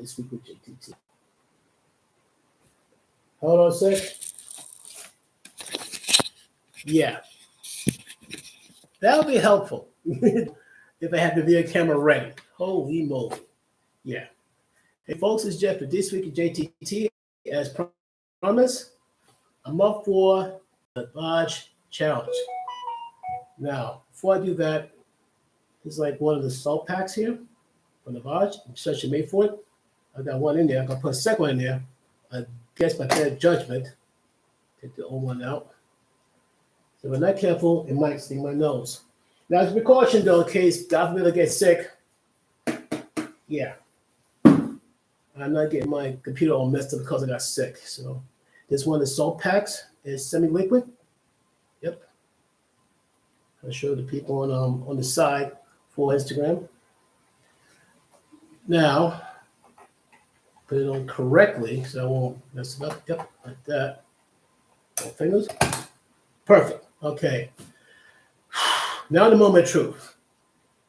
this week with JTT. Hold on a sec. Yeah. That would be helpful if I had the video camera ready. Holy moly. Yeah. Hey, folks, it's Jeff for This Week with JTT. As promised, I'm up for the Navage challenge. Now, before I do that, this is like one of the salt packs here from Navage. I'm especially made for it. I got one in there. I'm going to put a second one in there. I guess by better judgment. Take the old one out. So if I'm not careful, it might sting my nose. Now, as a precaution, though, in case God forbid I get sick, yeah, I'm not getting my computer all messed up because I got sick. So this one of the salt packs is semi-liquid. Yep. I'll show the people on the side for Instagram. Now, put it on correctly so I won't mess it up. Yep, like that. All fingers. Perfect. Okay. Now the moment of truth.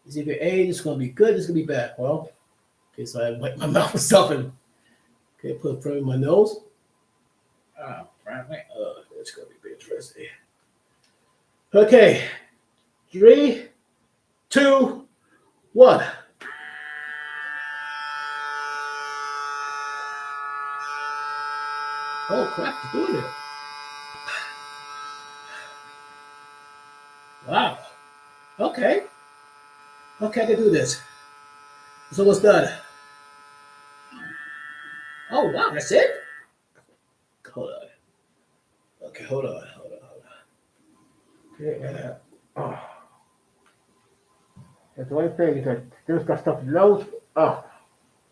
Is either A, it's going to be good, it's going to be bad. Well, okay, so I wipe my mouth with something. Okay, put it in my nose. It's going to be interesting. Okay. 3, 2, 1. Oh, crap, it's doing it. Wow. Okay. Okay, I can do this. It's almost done. Oh, wow, that's it? Hold on. Okay, hold on. Okay, oh. That's the only thing is that there's got stuff in the nose. Oh,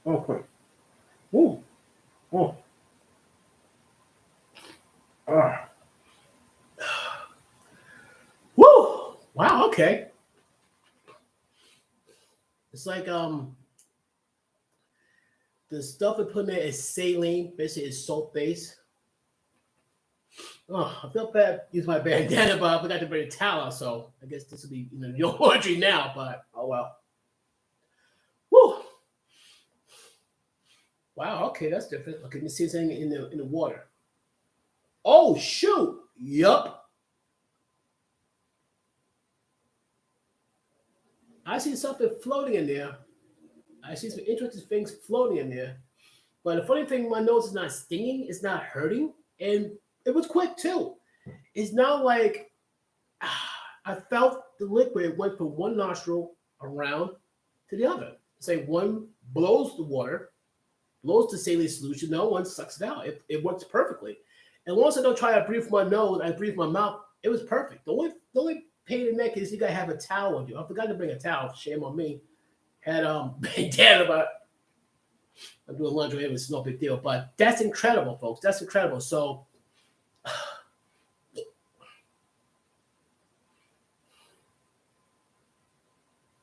okay. Ooh. Oh. Woo! Wow, okay. It's like the stuff we put in there is saline, basically it's salt based. Oh, I feel bad using my bandana, but I forgot to bring a towel, so I guess this will be your laundry now, but oh well. Woo! Wow, okay, that's different. Okay, let me see if there's anything in the water. Oh shoot! Yup. I see something floating in there. I see some interesting things floating in there. But the funny thing, my nose is not stinging, it's not hurting, and it was quick too. It's not like I felt the liquid went from one nostril around to the other. It's like one blows the water, blows the saline solution, the other one sucks it out. It works perfectly. And once I don't try to breathe from my nose, I breathe from my mouth, it was perfect. The only pain in the neck is you gotta have a towel on you. I forgot to bring a towel, shame on me. Had bandana, but I'm doing laundry, it's no big deal. But that's incredible, folks. That's incredible. So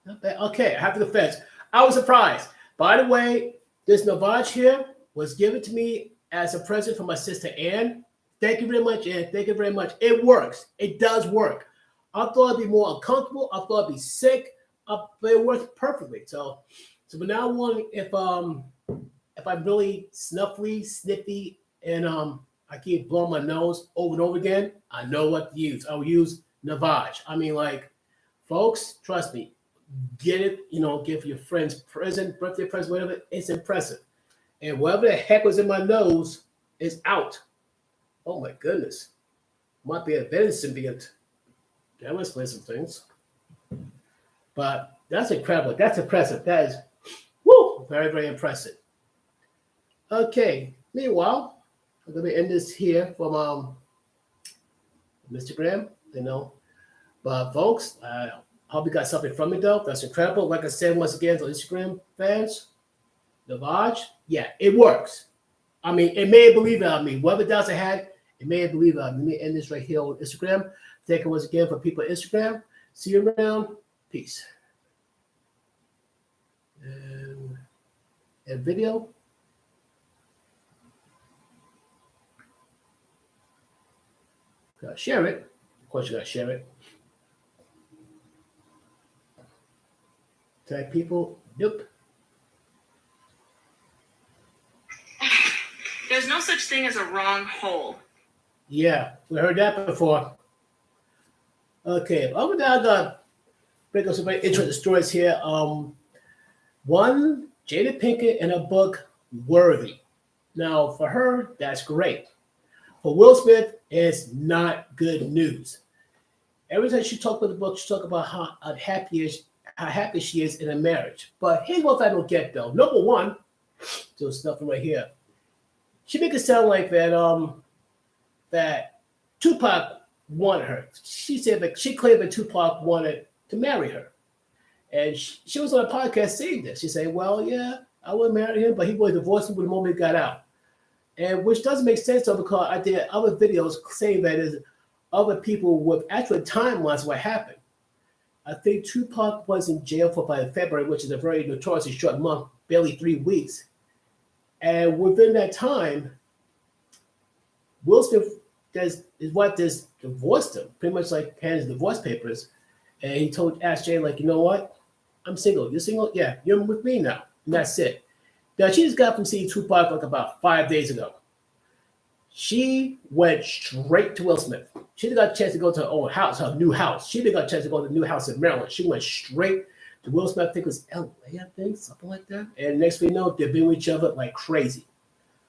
not bad. Okay, I have to confess. I was surprised. By the way, this Navage here was given to me as a present from my sister Ann. Thank you very much, Ann. Thank you very much. It works. It does work. I thought it'd be more uncomfortable. I thought it'd be sick. But it works perfectly. So from now on, if I'm really sniffy, and I keep blowing my nose over and over again, I know what to use. I will use Navage. I mean, like, folks, trust me, get it. Give your friends present, birthday present, whatever. It's impressive. And whatever the heck was in my nose is out. Oh my goodness, might be a very symbiont. That will explain some things. But that's incredible. That's impressive. That is, very, very impressive. Okay. Meanwhile, I'm going to end this here from Instagram, But folks, I hope you got something from it, though. That's incredible. Like I said, once again, for Instagram fans, Navage, yeah, it works. I mean, it may believe it on me. Whoever does it had, it may believe it on me. Let me end this right here on Instagram. Thank you once again for people on Instagram. See you around. Peace. And video. Gotta share it. Of course, you gotta share it. Tag people. Nope. There's no such thing as a wrong hole. Yeah, we heard that before. Okay, over there, I got bring up some very interesting stories here. One, Jada Pinkett in her book Worthy. Now, for her, that's great. For Will Smith, it's not good news. Every time she talks about the book, she talks about how happy she is in a marriage. But here's what I don't get though. Number one, there's nothing right here. She make it sound like that Tupac wanted her. She said that she claimed that Tupac wanted to marry her. And she was on a podcast saying this. She said, well, yeah, I would marry him, but he would divorce me the moment he got out. And which doesn't make sense though, because I did other videos saying that is other people with actual timelines of what happened. I think Tupac was in jail for by February, which is a very notoriously short month, barely 3 weeks. And within that time, Will Smith, his wife just divorced him, pretty much like hands divorce papers. And he asked Jay, like, you know what? I'm single. You're single? Yeah, you're with me now. And that's it. Now, she just got from seeing Tupac like about 5 days ago. She went straight to Will Smith. She didn't got a chance to go to her own house, her new house. She didn't got a chance to go to the new house in Maryland. She went straight to Will Smith. I think it was LA, I think, something like that. And next thing you know, they've been with each other like crazy.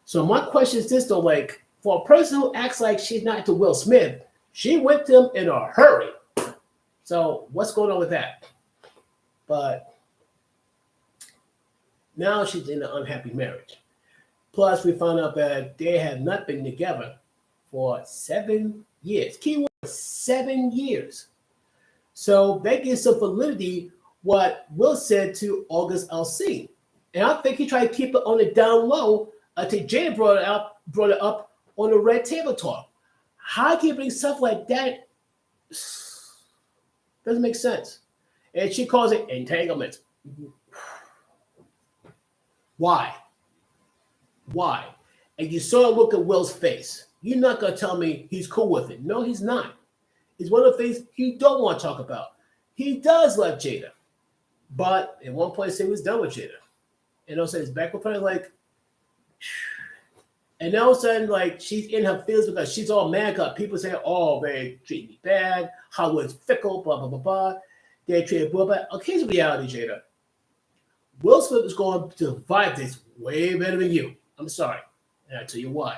So my question is this though, like, for a person who acts like she's not into Will Smith, she went to him in a hurry. So what's going on with that? But now she's in an unhappy marriage. Plus, we found out that they have not been together for 7 years. Keyword, 7 years. So that gives some validity what Will said to August Alsina. And I think he tried to keep it on the down low until Jada brought it up on the Red Table Talk. How can you bring stuff like that? Doesn't make sense. And she calls it entanglement. Why? Why? And you saw a look at Will's face. You're not going to tell me he's cool with it. No, he's not. It's one of the things he don't want to talk about. He does love Jada. But at one point, he said he was done with Jada. And also his back with her, like, and all of a sudden, like, she's in her feelings because she's all mad because people say, oh, they treat me bad, Hollywood's fickle, blah, blah, blah, blah. They treat me bad. Okay, here's the reality, Jada. Will Smith is going to survive this way better than you. I'm sorry. And I'll tell you why.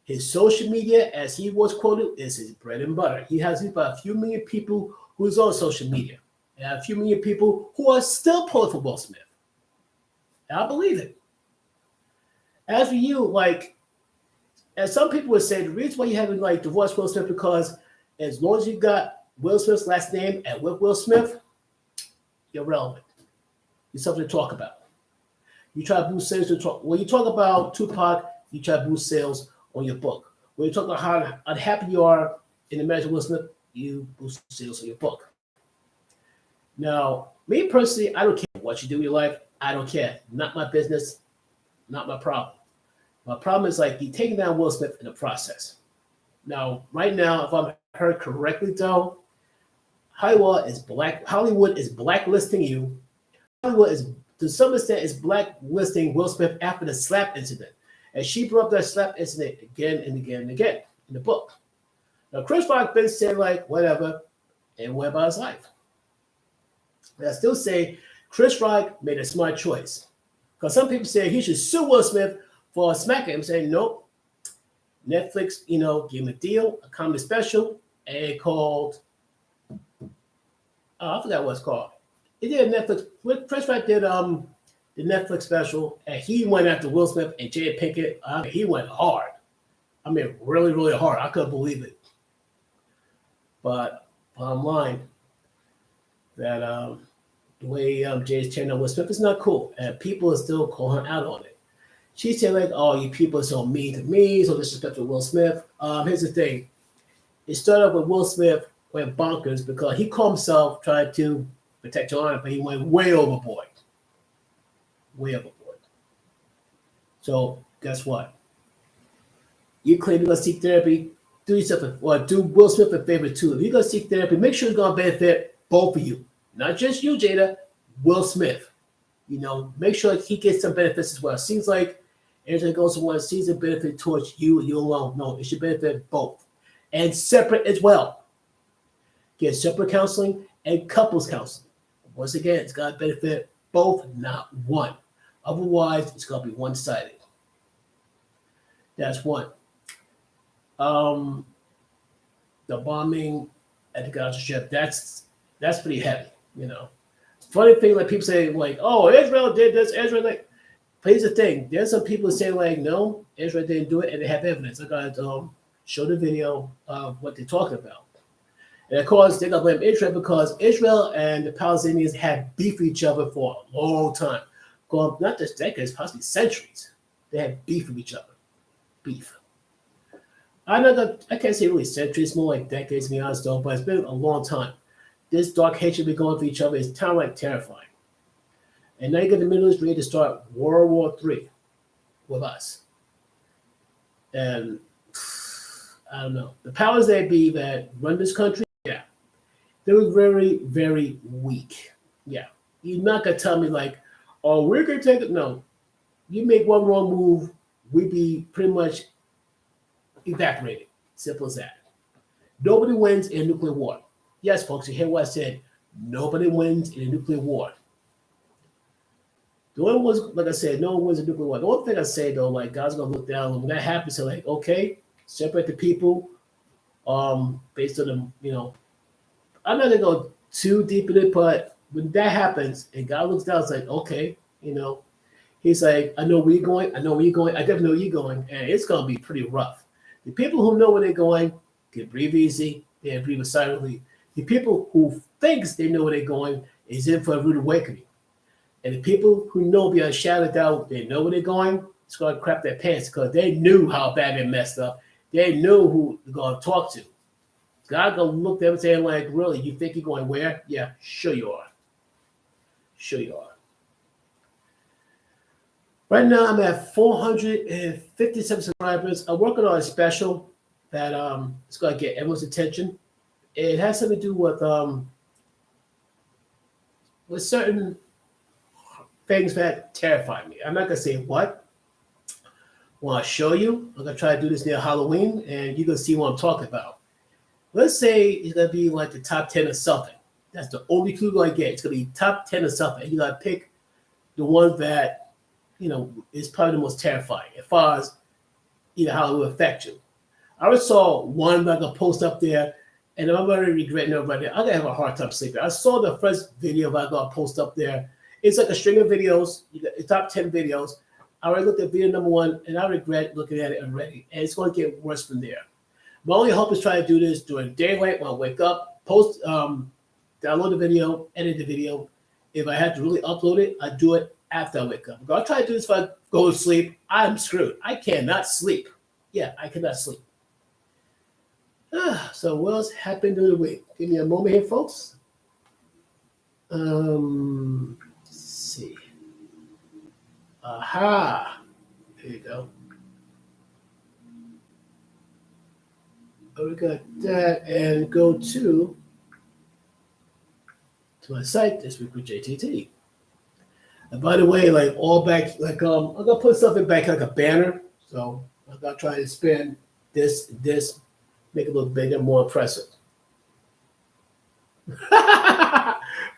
His social media, as he was quoted, is his bread and butter. He has about a few million people who's on social media. And a few million people who are still pulling for Will Smith. And I believe it. As for you, like, as some people would say, the reason why you haven't like divorced Will Smith because as long as you got Will Smith's last name and with Will Smith, you're relevant. You're something to talk about. You try to boost sales. When you talk about Tupac, you try to boost sales on your book. When you talk about how unhappy you are in the marriage of Will Smith, you boost sales on your book. Now, me personally, I don't care what you do in your life. I don't care. Not my business. Not my problem. My problem is like you taking down Will Smith in the process. Now, right now, if I'm heard correctly, though, Hollywood is blacklisting you. Hollywood is, to some extent, is blacklisting Will Smith after the slap incident. And she brought up that slap incident again and again and again in the book. Now, Chris Rock been saying like whatever and went about his life. But I still say Chris Rock made a smart choice. Because some people say he should sue Will Smith for smacking him, saying, nope. Netflix, gave him a deal, a comedy special, and called, I forgot what it's called. It did Netflix. Chris Rock did the Netflix special, and he went after Will Smith and Jada Pinkett. He went hard. I mean, really, really hard. I couldn't believe it. But bottom line, that the way Jada's tearing on Will Smith is not cool, and people are still calling her out on it. She said like, "Oh, you people are so mean to me, so disrespectful to Will Smith." Here's the thing: it started with Will Smith went bonkers because he called himself trying to protect your honor, but he went way overboard. Way overboard. So guess what? You claim you're gonna seek therapy. Do yourself or do Will Smith a favor too. If you're gonna seek therapy, make sure it's gonna benefit both of you, not just you, Jada. Will Smith. Make sure he gets some benefits as well. It seems like Anything goes to one sees a benefit towards you and you alone. No, it should benefit both. And separate as well. Get separate counseling and couples counseling. Once again, it's got to benefit both, not one. Otherwise, it's going to be one-sided. That's one. The bombing at the Gaza Strip, that's pretty heavy, you know. Funny thing, like people say, like, oh, Israel did this, Israel like. But here's the thing, there's some people saying like, no, Israel didn't do it, and they have evidence. I got to show the video of what they're talking about. And of course, they're going to blame Israel because Israel and the Palestinians had beef with each other for a long time. Going not just decades, possibly centuries. They had beef with each other. Beef. I can't say really centuries, more like decades, to be honest, though, but it's been a long time. This dark hatred we're going for each other is kind of like terrifying. And now you get the Middle East ready to start World War III with us. And I don't know. The powers that be that run this country, yeah, they were very, very weak. Yeah. You're not going to tell me like, oh, we're going to take it. No. You make one wrong move, we'd be pretty much evaporated. Simple as that. Nobody wins in a nuclear war. Yes, folks, you hear what I said. Nobody wins in a nuclear war. The only ones, like I said, no one wins a nuclear war. The only thing I say though, like God's gonna look down and when that happens, so like, okay, separate the people, based on the, you know, I'm not gonna go too deep in it, but when that happens and God looks down, it's like, okay, you know, he's like, I know where you're going, I definitely know where you're going, and it's gonna be pretty rough. The people who know where they're going can breathe easy, they can breathe silently. The people who thinks they know where they're going is in for a rude awakening. And the people who know beyond a shadow of doubt, they know where they're going, it's going to crap their pants because they knew how bad they messed up. They knew who they're going to talk to. God going to look at them and say, like, really, you think you're going where? Yeah, sure you are. Sure you are. Right now, I'm at 457 subscribers. I'm working on a special that is going to get everyone's attention. It has something to do with certain things that terrify me. I'm not going to say what. Well, I'll show you. I'm going to try to do this near Halloween, and you're going to see what I'm talking about. Let's say it's going to be like the top 10 of something. That's the only clue you're going to get. It's going to be top 10 of something. And you got to pick the one that, you know, is probably the most terrifying as far as, you know, how it will affect you. I just saw one that I'm going to post up there, and I'm already regretting it right now. I'm going to have a hard time sleeping. I saw the first video I'm going to post up there. It's like a string of videos. You got the top 10 videos. I already looked at video number 1, and I regret looking at it already. And it's going to get worse from there. My only hope is try to do this during daylight when I wake up, download the video, edit the video. If I have to really upload it, I do it after I wake up. If I try to do this if I go to sleep, I'm screwed. I cannot sleep. Yeah, I cannot sleep. So what else happened during the week? Give me a moment here, folks. Let's see. Aha. There you go. Oh, we got that, and go to my site this week with JTT. And by the way, like all back, like I'm gonna put something back like a banner. So I'm gonna try to expand this, make it look bigger, more impressive.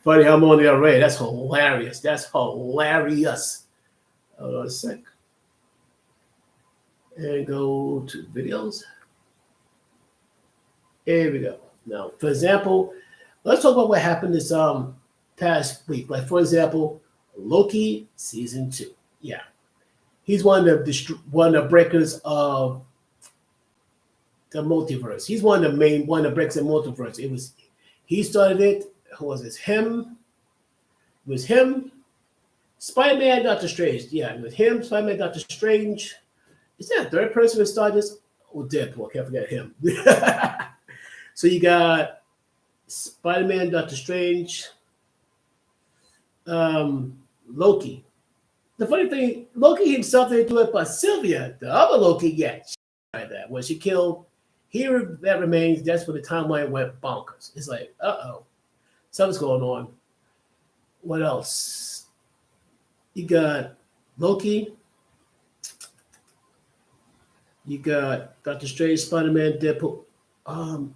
Funny, I'm on the array. That's hilarious. Hold on a sec. And go to videos. Here we go. Now, for example, let's talk about what happened this past week. Like, for example, Loki season 2. Yeah, he's one of the breakers of the multiverse. He's one of the breaks in multiverse. He started it. Who was this? Him. It was him. Spider-Man, Doctor Strange. Yeah, it was him. Spider-Man, Doctor Strange. Is there a third person who started this? Oh, Deadpool. Can't forget him. So you got Spider-Man, Doctor Strange, Loki. The funny thing, Loki himself didn't do it, but Sylvia, the other Loki, yeah, she tried that. When she killed Here That Remains, that's when the timeline went bonkers. It's like, something's going on. What else? You got Loki. You got Doctor Strange, Spider-Man, Deadpool, Ant-Man.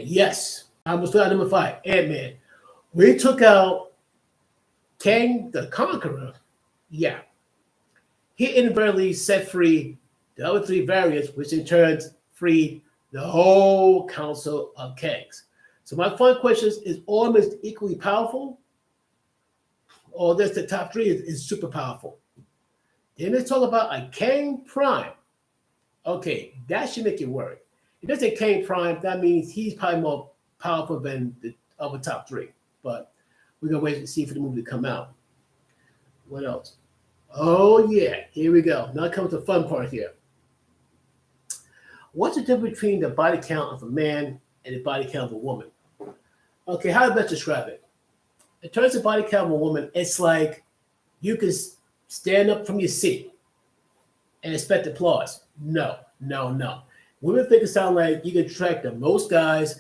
Yes, I almost forgot number 5. Ant-Man. We took out Kang the Conqueror. Yeah, he inadvertently set free the other 3 variants, which in turn freed the whole Council of Kangs. So my fun question is almost equally powerful, or this the top 3 is super powerful. Then let's talk about a Kang Prime. Okay, that should make you worry. If there's a Kang Prime, that means he's probably more powerful than the other top 3. But we're gonna wait and see for the movie to come out. What else? Oh yeah, here we go. Now comes the fun part here. What's the difference between the body count of a man and the body count of a woman? Okay, how do I best describe it? In terms of body count of a woman, it's like you can stand up from your seat and expect applause. No, no, no. Women think it sounds like you can attract the most guys,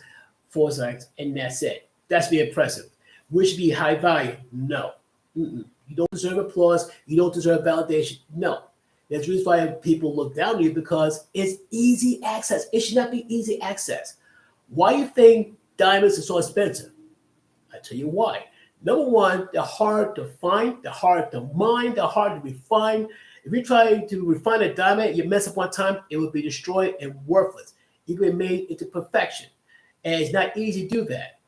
4 seconds, and that's it. That's be impressive. Which should be high value. No. Mm-mm. You don't deserve applause. You don't deserve validation. No. There's a reason why people look down on you, because it's easy access. It should not be easy access. Why do you think diamonds are so expensive? I tell you why. Number one, they're hard to find, they're hard to mine, they're hard to refine. If you try to refine a diamond, you mess up one time, it will be destroyed and worthless. It will be made into perfection. And it's not easy to do that.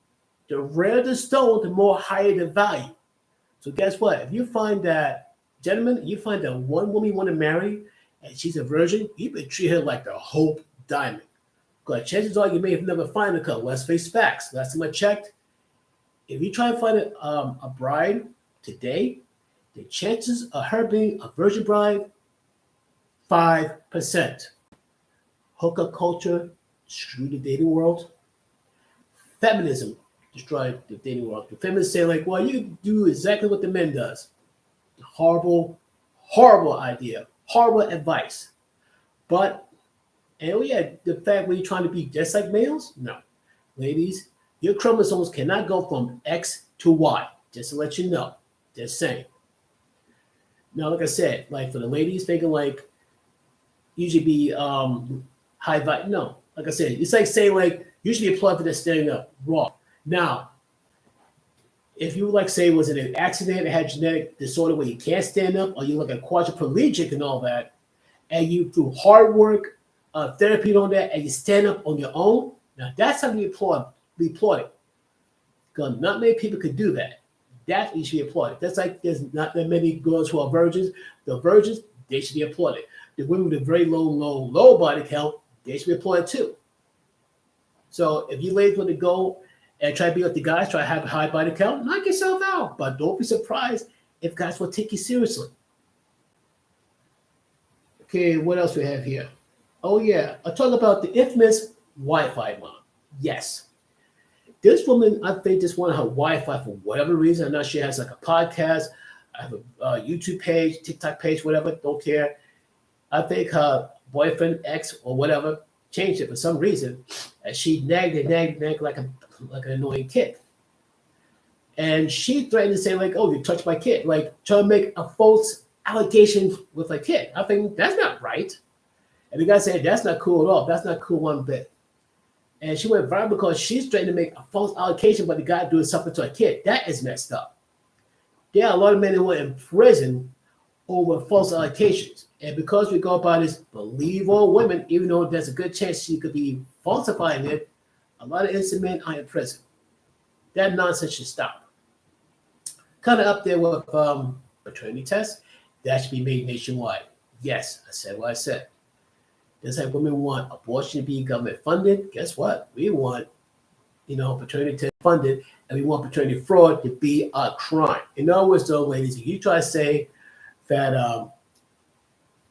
The rarer the stone, the more higher the value. So guess what? If you find that, gentlemen, you find that one woman you want to marry and she's a virgin, you better treat her like the Hope Diamond. Because chances are you may have never find her. Because let's face facts. Last time I checked, if you try to find a bride today, the chances of her being a virgin bride, 5%. Hookup culture screwed the dating world. Feminism destroyed the dating world. The feminists say like, well, you do exactly what the men does. Horrible, horrible idea. Horrible advice. But, and yeah, the fact when you're trying to be just like males, no. Ladies, your chromosomes cannot go from X to Y. Just to let you know. Just saying. Now, like I said, like for the ladies thinking like usually be high value. No, like I said, it's like saying like usually applaud for this standing up. Wrong. Now, if you like say was it an accident, it had genetic disorder where you can't stand up, or you look like a quadriplegic and all that, and you through hard work, therapy and all that, and you stand up on your own, now that's how we applaud. We applaud it. Because not many people could do that. That you should be applauded. That's like there's not that many girls who are virgins. The virgins, they should be applauded. The women with a very low body count, they should be applauded too. So if you ladies want to go and try to be like the guys, try to have a high body count, knock yourself out. But don't be surprised if guys will take you seriously. Okay, what else we have here? Oh yeah, I'll talk about the infamous Wi-Fi mom. Yes. This woman, I think, just wanted her Wi-Fi for whatever reason. I'm not sure. She has like a podcast, I have a YouTube page, TikTok page, whatever. Don't care. I think her boyfriend, ex, or whatever, changed it for some reason, and she nagged like an annoying kid. And she threatened to say like, "Oh, you touched my kid," like trying to make a false allegation with a kid. I think that's not right. And the guy said, "That's not cool at all. That's not cool one bit." And she went viral because she's trying to make a false allegation, but the guy doing something to a kid. That is messed up. There are a lot of men who are in prison over false allegations. And because we go about this, believe all women, even though there's a good chance she could be falsifying it, a lot of innocent men are in prison. That nonsense should stop. Kind of up there with paternity tests. That should be made nationwide. Yes, I said what I said. Just like women want abortion to be government funded, guess what? We want, paternity test funded, and we want paternity fraud to be a crime. In other words, though, ladies, if you try to say that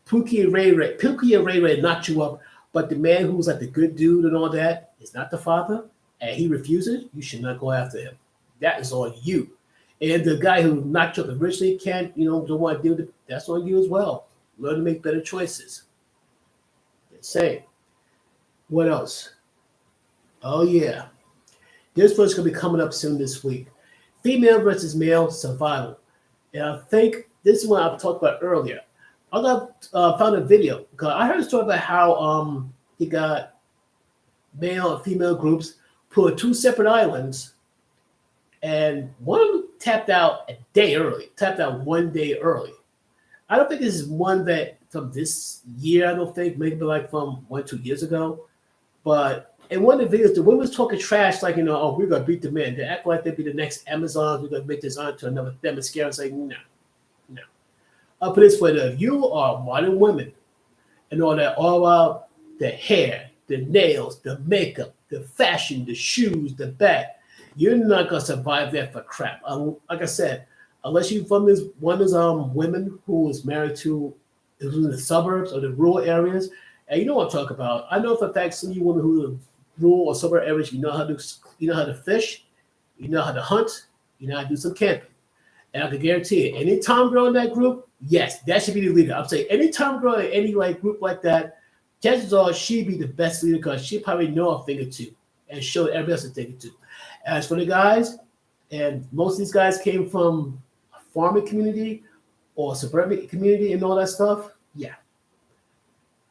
Pookie and Ray Ray knocked you up, but the man who's like the good dude and all that is not the father, and he refuses, you should not go after him. That is on you. And the guy who knocked you up originally don't want to deal with it, that's on you as well. Learn to make better choices. Same. What else? Oh yeah. This one's going to be coming up soon this week. Female versus male survival. And I think this is what I've talked about earlier. I got found a video because I heard a story about how he got male and female groups put two separate islands, and one of them tapped out a day early, tapped out 1 day early. I don't think this is one that from this year. I don't think maybe like from 1 2 years ago. But in one of the videos, the women was talking trash, like, oh, we're gonna beat the men. They act like they'd be the next Amazon. We're gonna make this onto another Themyscira. It's like, no, no. I'll put it this way: if you are modern women and all about the hair, the nails, the makeup, the fashion, the shoes, the bag, you're not gonna survive that for crap. Like I said, unless you're from this one of those women who was married to who's in the suburbs or the rural areas, and you know what I'm talking about. I know for a fact some of you women who are rural or suburb areas, you know how to fish, you know how to hunt, you know how to do some camping. And I can guarantee it, any Tom girl in that group, yes, that should be the leader. I'm saying any Tom girl in any like group like that, chances are she'd be the best leader because she probably know a thing or two and show everybody else a thing or two. As for the guys, and most of these guys came from a farming community or suburban community and all that stuff, yeah.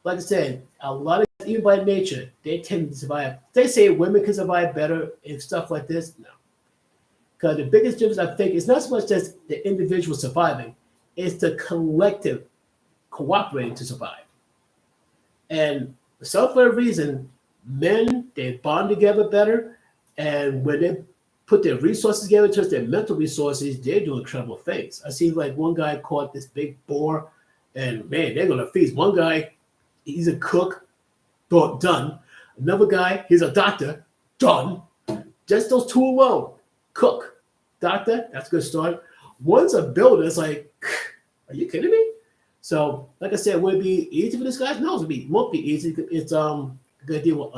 Like I said, a lot of even by nature, they tend to survive. They say women can survive better and stuff like this. No. Because the biggest difference, I think, is not so much as the individual surviving, it's the collective cooperating to survive. And for some for a reason, men, they bond together better. And when they put their resources together, just their mental resources, they do incredible things. I see like one guy caught this big boar, and man, they're going to feast. One guy, he's a cook, done. Another guy, he's a doctor, done. Just those two alone. Cook, doctor, that's a good start. One's a builder. It's like, are you kidding me? So, like I said, would it be easy for this guy? No, it won't be easy. It's going to deal with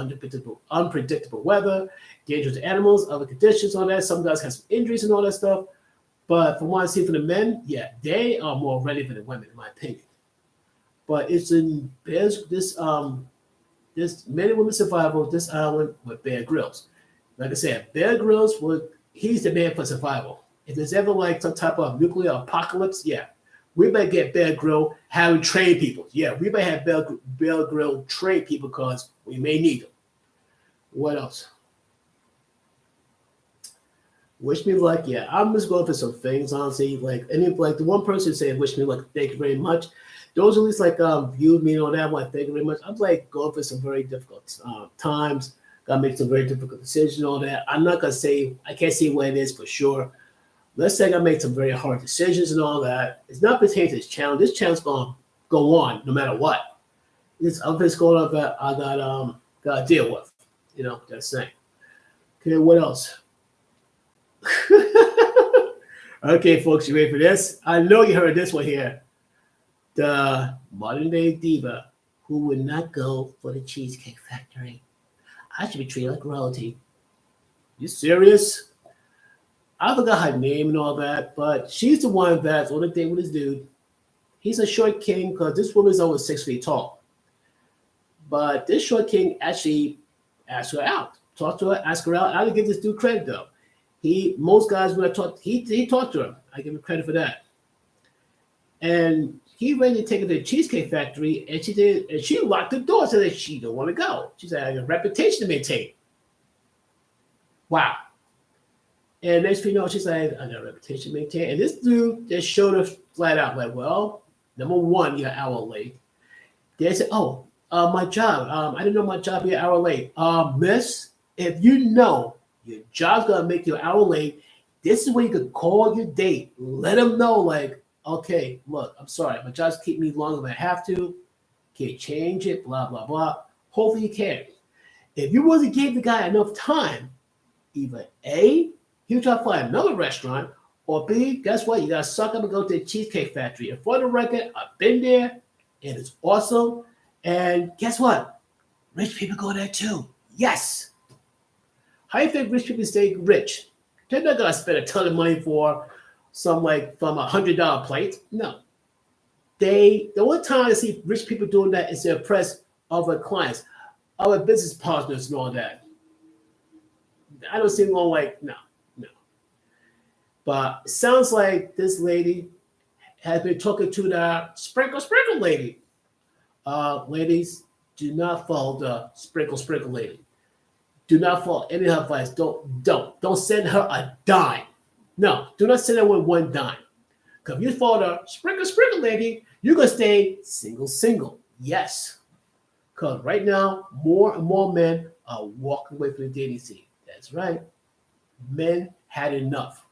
unpredictable weather, dangerous animals, other conditions, all that. Some guys have some injuries and all that stuff. But from what I see from the men, yeah, they are more ready than the women, in my opinion. But it's in this men and women survival, this island with Bear Grylls. Like I said, Bear Grylls he's the man for survival. If there's ever like some type of nuclear apocalypse, yeah, we better get Bear Grylls having train people. Yeah, we better have Bear Grylls train people because we may need them. What else? Wish me luck. Yeah, I'm just going for some things, honestly. Like the one person saying wish me luck, thank you very much. Those at least like viewed me on that one, thank you very much. I'm like going for some very difficult times. Gotta make some very difficult decisions and all that. I'm not gonna say I can't say what it is for sure. Let's say I made some very hard decisions and all that. It's not pertaining to this challenge. This challenge gonna go on no matter what. This other things going on that I gotta deal with. That's saying. Okay, what else? Okay, folks, you ready for this? I know you heard this one here. The modern day diva who would not go for the Cheesecake Factory. I should be treated like royalty. You serious? I forgot her name and all that, but she's the one that's on the date with this dude. He's a short king because this woman's over 6 feet tall. But this short king actually asked her out, talked to her, asked her out. I didn't give this dude credit though. Most guys when I talked, he talked to her. I give him credit for that. And he ready to take her to the Cheesecake Factory, and she did, and she locked the door so that she don't want to go. She said, I have a reputation to maintain. Wow. And next thing you know, she said, I got a reputation to maintain. And this dude just showed her flat out, like, well, number one, you're an hour late. They said, my job. I didn't know my job, you're an hour late. Miss, if you know your job's going to make you an hour late, this is where you could call your date. Let them know, like, okay, look, I'm sorry. My job's keep me longer than I have to. Can't change it, blah, blah, blah. Hopefully you can. If you wasn't gave the guy enough time, either A, he'll try to find another restaurant, or B, guess what? You got to suck up and go to the Cheesecake Factory. And for the record, I've been there, and it's awesome. And guess what? Rich people go there too. Yes. How do you think rich people stay rich? They're not going to spend a ton of money for some like from $100 plate. No. The only time I see rich people doing that is to impress other clients, other business partners and all that. I don't see them going like, no. But it sounds like this lady has been talking to the sprinkle lady. Ladies, do not follow the sprinkle lady. Do not follow any of her advice. Don't send her a dime. No, do not send her with one dime. Because if you follow the sprinkle lady, you're gonna stay single. Yes. Because right now, more and more men are walking away from the dating scene. That's right. Men had enough.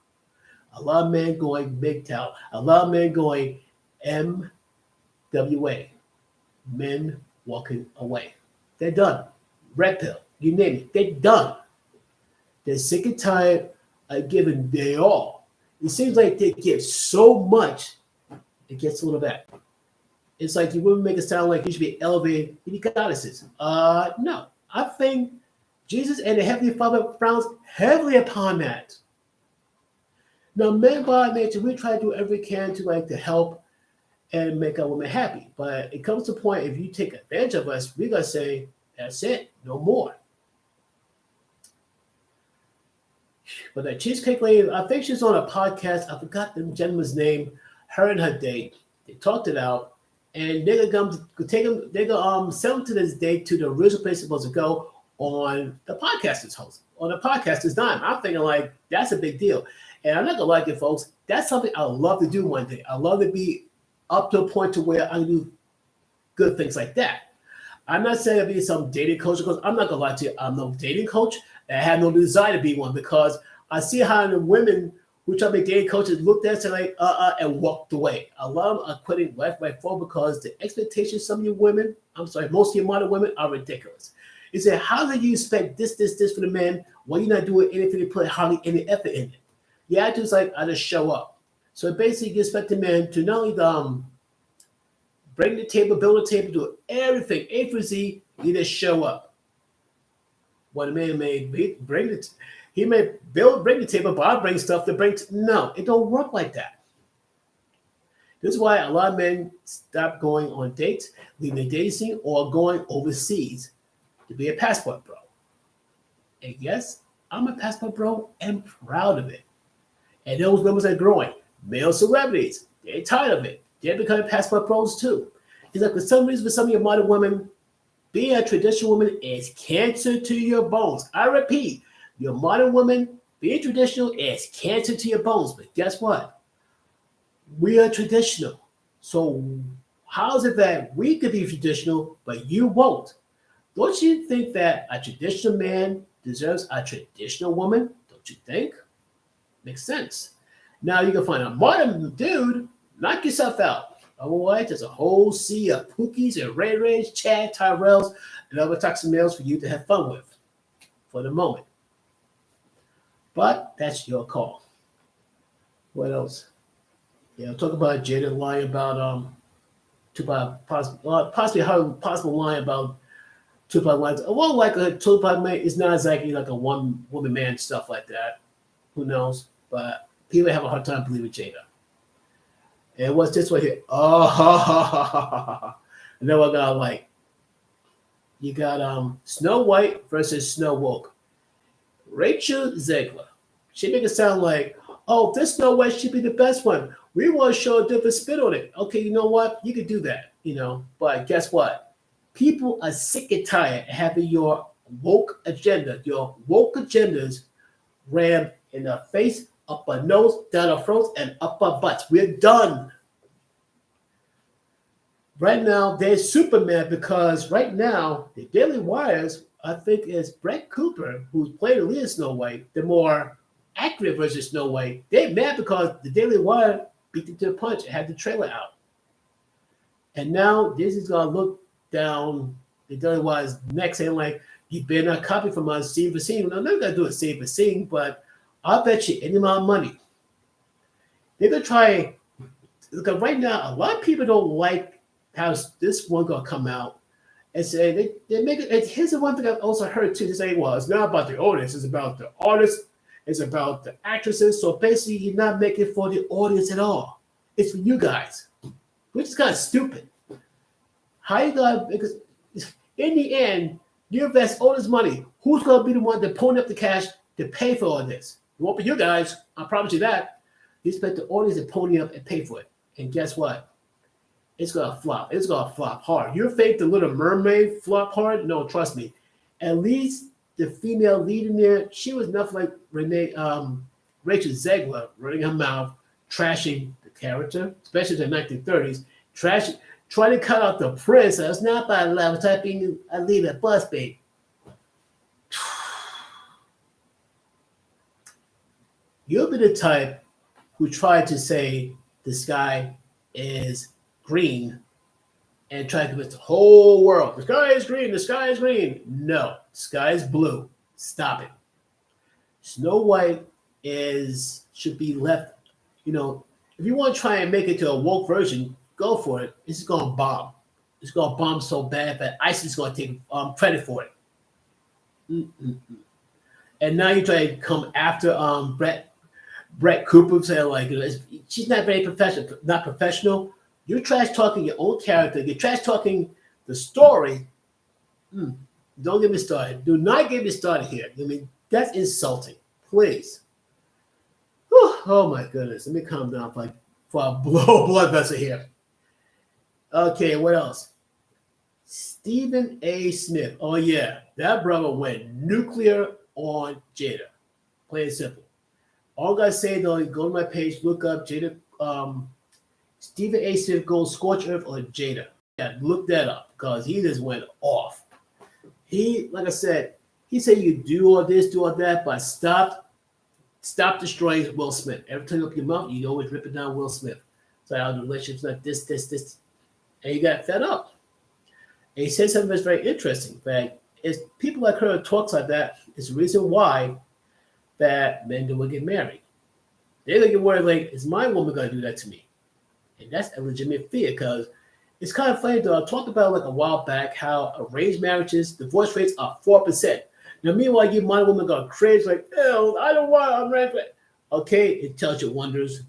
A lot of men going MGTOW. A lot of men going MWA. Men walking away. They're done. Red pill. You name it. They're done. They're sick and tired of giving their all. It seems like they give so much, it gets a little bad. It's like you wouldn't make it sound like you should be elevated in your goddesses. No. I think Jesus and the Heavenly Father frowns heavily upon that. Now, men by nature, we try to do everything we can to help and make our women happy. But it comes to a point, if you take advantage of us, we're going to say, that's it, no more. But that cheesecake lady, I think she's on a podcast. I forgot the gentleman's name. Her and her date, they talked it out, and they're gonna take them. They're gonna send them to this date to the original place they're supposed to go on the podcaster's host, on the podcaster's dime. I'm thinking like that's a big deal, and I'm not gonna like it, folks. That's something I love to do one day. I love to be up to a point to where I can do good things like that. I'm not saying to be some dating coach because I'm not gonna lie to you. I'm no dating coach. And I have no desire to be one because I see how the women who try to be dating coaches looked at it like and walked away. A lot of them are quitting left, right, forward because the expectations some of you women, most of your modern women are ridiculous. You say, how do you expect this for the men when you're not doing anything to put hardly any effort in it? The attitude's like, I just show up. So basically you expect the men to not only bring the table, build the table, do everything, A through Z, you just show up. What a man may bring it, he may bring the table, but I'll bring stuff to bring. No, it don't work like that. This is why a lot of men stop going on dates, leaving the dating scene, or going overseas to be a passport bro. And yes, I'm a passport bro and proud of it. And those numbers are growing. Male celebrities, they're tired of it. They're becoming passport bros too. It's like for some reason, for some of your modern women, being a traditional woman is cancer to your bones. I repeat, your modern woman, being traditional is cancer to your bones. But guess what? We are traditional. So how is it that we could be traditional, but you won't? Don't you think that a traditional man deserves a traditional woman? Don't you think? Makes sense. Now you can find a modern dude, knock yourself out. Otherwise, there's a whole sea of Pookies and Ray Rays, Chad, Tyrells, and other toxic males for you to have fun with for the moment. But that's your call. What else? Yeah, I'll talk about Jada lying about possibly her possible lying about Tupac lines. Well, like a Tupac man, it's not exactly like a one woman man stuff like that. Who knows? But people have a hard time believing Jada. And what's this one here? Oh, ha, ha, ha, ha, ha. And then we got like, you got Snow White versus Snow Woke. Rachel Zegler. She make it sound like, oh, this Snow White should be the best one. We want to show a different spin on it. Okay, you know what? You could do that, But guess what? People are sick and tired of having your woke agenda, your woke agendas rammed in the face, up our nose, down our throats, and up our butts. We're done. Right now, there's Superman because right now, the Daily Wires, I think, is Brett Cooper, who's playing the lead of Snow White, the more accurate version of Snow White. They're mad because the Daily Wire beat them to the punch and had the trailer out. And now Disney's going to look down the Daily Wire's neck saying, like, you better not copy from us, scene for scene. Well, they're going to do it scene for scene, but I'll bet you any amount of money. They're going to try, because right now, a lot of people don't like how this one going to come out and say, they make it, and here's the one thing I've also heard too, they say, well, it's not about the audience, it's about the artists, it's about the actresses, so basically you're not making it for the audience at all. It's for you guys, which is kind of stupid. How you going to, because in the end, you invest all this money, who's going to be the one to pony up the cash to pay for all this? It won't be you guys. I promise you that. You expect the audience to pony up and pay for it. And guess what? It's gonna flop. It's gonna flop hard. You think the Little Mermaid flop hard? No, trust me. At least the female lead in there, she was nothing like Rachel Zegler running her mouth, trashing the character, especially in the 1930s, trashing, trying to cut out the prince. It's not by love, typing I leave a bus babe. You'll be the type who tried to say the sky is green and try to convince the whole world the sky is green, the sky is green. No, the sky is blue. Stop it. Snow White should be left. If you want to try and make it to a woke version, go for it. It's going to bomb. It's going to bomb so bad that ISIS is going to take credit for it. Mm-mm-mm. And now you try to come after Brett Cooper, saying like she's not very professional. Not professional. You're trash talking your own character. You're trash talking the story. Don't get me started. Do not get me started here. I mean, that's insulting. Please. Whew, oh my goodness. Let me calm down for a blood vessel here. Okay, what else? Stephen A. Smith. Oh yeah, that brother went nuclear on Jada. Plain and simple. All I gotta say though, go to my page, look up Jada. Stephen A. Smith goes scorch earth on Jada. Yeah, look that up because he just went off. He, like I said, he said you do all this, do all that, but stop destroying Will Smith. Every time you open your mouth, you always rip it down Will Smith. So the relationship's like this. And he got fed up. And he said something that's very interesting. In fact, it's people like her who talks like that is the reason why that men don't get married. They're gonna get worried like, is my woman gonna do that to me? And that's a legitimate fear because it's kind of funny though. I talked about like a while back how arranged marriages, divorce rates are 4%. Now, meanwhile, you my woman got crazy like, oh, I don't want to arrange. Okay, it tells you wonders.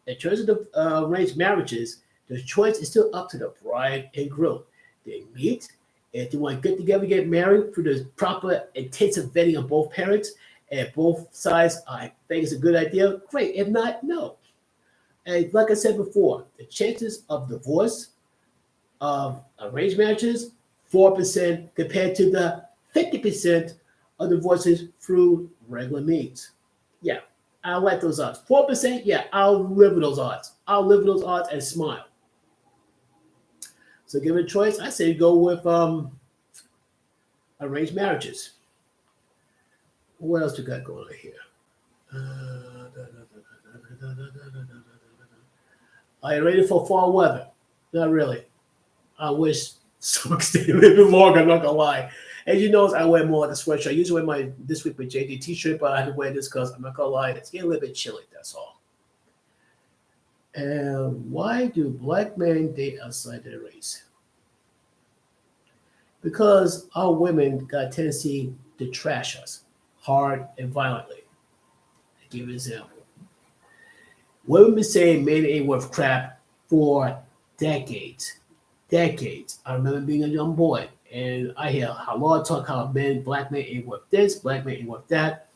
In terms of the arranged marriages, the choice is still up to the bride and groom. They meet. If they want to get together, get married through the proper intensive vetting of both parents and both sides, I think it's a good idea. Great. If not, no. And like I said before, the chances of divorce of arranged marriages, 4% compared to the 50% of divorces through regular means. Yeah, I like those odds. 4%, yeah, I'll live with those odds. I'll live with those odds and smile. So given a choice, I say go with arranged marriages. What else we got going on here? Are you ready for fall weather? Not really. I wish summer stayed a little bit longer, I'm not gonna lie. As you know, I wear more like a sweatshirt. I usually wear my This Week with JT t-shirt, but I had to wear this because I'm not gonna lie, it's getting a little bit chilly, that's all. And why do black men date outside their race? Because our women got a tendency to trash us hard and violently. I'll give you an example. Women been saying men ain't worth crap for decades. Decades. I remember being a young boy, and I hear a lot of talk how black men ain't worth this, black men ain't worth that.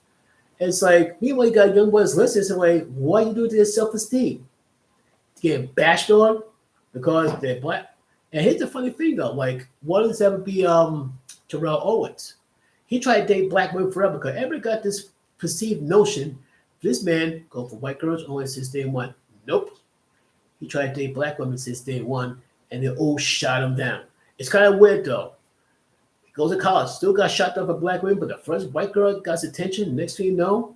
It's like, meanwhile, you got young boys listening, so like, what you do to their self-esteem? To get bashed on because they're black. And here's the funny thing though, like, what does ever be Terrell Owens? He tried to date black women forever because everybody got this perceived notion this man go for white girls only since day one. Nope. He tried to date black women since day one, and they all shot him down. It's kind of weird though. He goes to college, still got shot down for black women, but the first white girl got his attention. Next thing you know,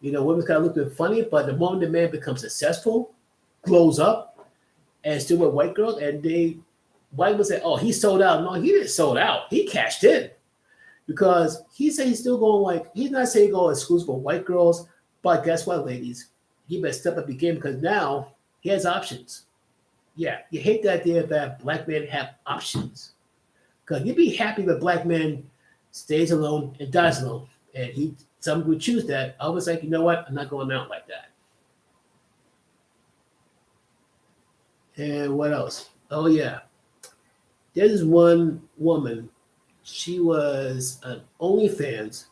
women's kind of looking funny, but the moment the man becomes successful, glows up, and still with white girls, and white women say, oh, he sold out. No, he didn't sold out. He cashed in. Because he said he's still going he's not saying go exclusive for white girls, but guess what, ladies? He better step up the game because now he has options. Yeah, you hate the idea that black men have options. Because you'd be happy if a black man stays alone and dies alone. And some would choose that. I was like, you know what? I'm not going out like that. And what else? Oh, yeah. There's one woman. She was an OnlyFans.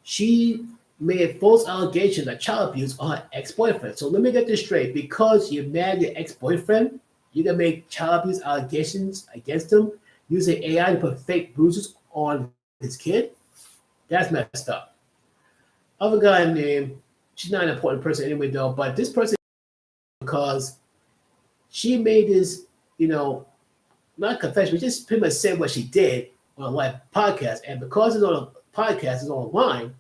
She made false allegations of child abuse on her ex-boyfriend. So let me get this straight. Because you married your ex-boyfriend, you can make child abuse allegations against him using AI to put fake bruises on his kid? That's messed up. Other guy named, she's not an important person anyway though, but this person, because she made this, not confession, but just pretty much said what she did on a live podcast. And because it's on a podcast, it's online,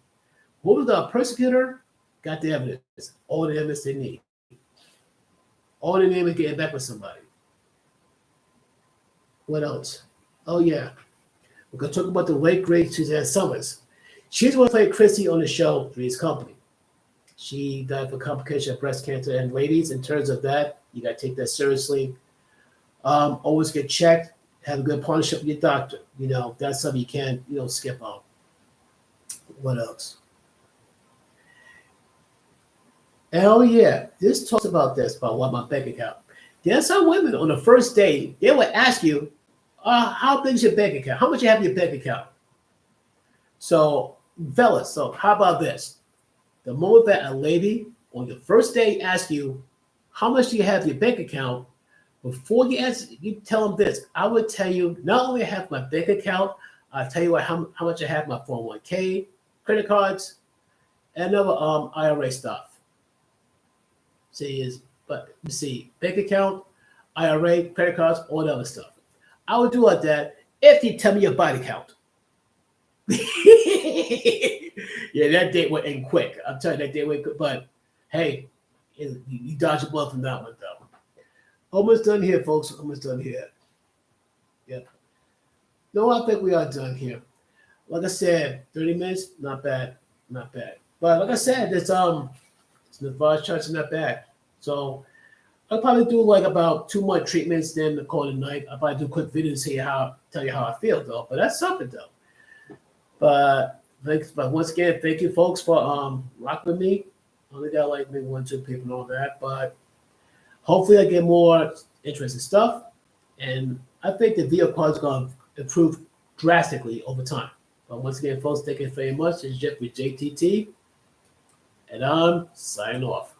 what was the persecutor? Got the evidence. All the evidence they need. All they need is getting back with somebody. What else? Oh, yeah. We're going to talk about the late, great Suzanne Summers. She's the one who played Chrissy on the show, Three's Company. She died of complication of breast cancer. And ladies, in terms of that, you got to take that seriously. Always get checked. Have a good partnership with your doctor. That's something you can't, skip on. What else? Oh yeah, this talks about this, about what my bank account. There's some women on the first date, they would ask you, how big is your bank account? How much you have in your bank account? So, fellas, so how about this? The moment that a lady on your first date asks you, how much do you have in your bank account? Before you answer, you tell them this. I would tell you, not only have my bank account, I'll tell you how much I have in my 401k, credit cards, and other IRA stuff. See, bank account, IRA, credit cards, all the other stuff. I would do like that if you tell me your body count. Yeah, that date went in quick. I'm telling you, that date went quick. But hey, you dodged a bullet from that one, though. Almost done here, folks. Almost done here. Yep. No, I think we are done here. Like I said, 30 minutes, not bad. Not bad. But like I said, it's navage charts are not bad. So I'll probably do like about 2 more treatments, then call it a night. I'll probably do a quick video to tell you how I feel though. But that's something though. But once again, thank you folks for rocking with me. I only got like maybe 1, 2 people and all that. But hopefully I get more interesting stuff. And I think the video quality is going to improve drastically over time. But once again, folks, thank you very much. It's Jeff with JTT. And I'm signing off.